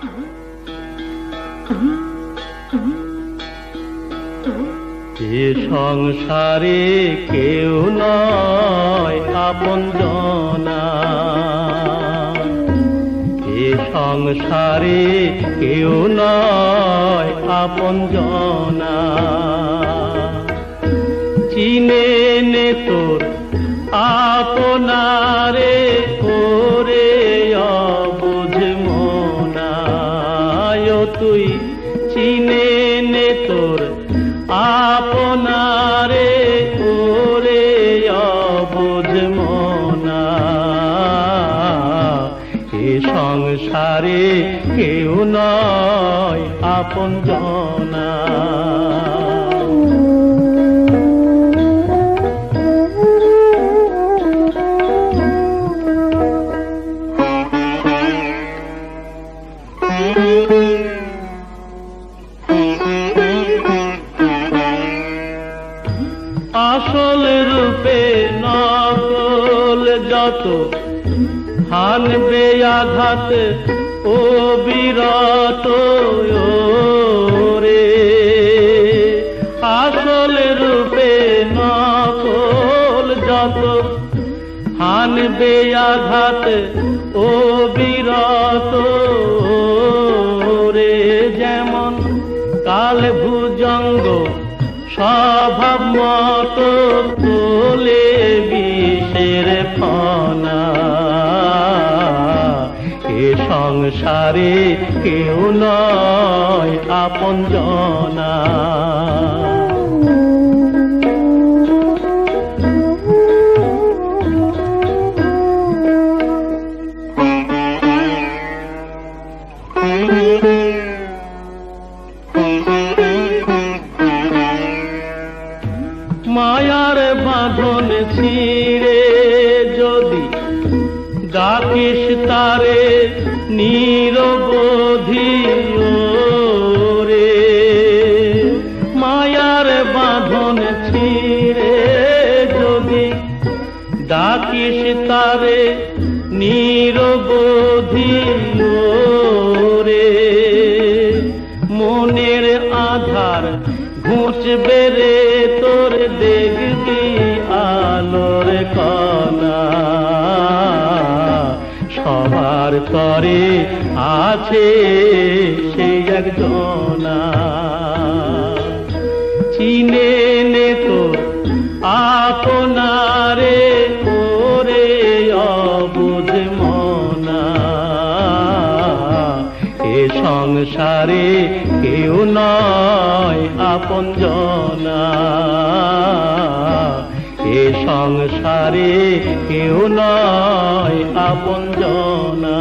এ সংসারে কেউ নয় আপনজনা, এ সংসারে কেউ নয় আপনজনা। চিনে নে তোর আপনারে করে অবুঝ মনা, তুই চিনে নে তোর আপনারে করে অবুঝ মনা। এ সংসারে কেউ নয় আপনজনা। আসল রূপে নকল যত হানবে আঘাত ও বিরত রে। আসল রূপে নকল যত হানবে আঘাত ও বিরত রে। যেমন কাল ভুজঙ্গ স্বভাব মতো তোলে বিষের ফনা। এ সংসারে কেউ নয় আপনজনা। মায়ার বাঁধন ছিঁড়ে যদি ডাকিস তারে নিরবধি রে। মায়ার বাঁধন ছিঁড়ে যদি ডাকিস তারে নিরবধি রে। মনের আধার ঘুচবে রে তোর, দেখবি আলোর কণা। সবার তরে আছে সেই একজনা। চিনে নে তোর আপনারে করে অবুঝ মনা। এ সংসারে কেউ নয় আপনজনা। এ সংসারে কেউ নয় আপনজনা।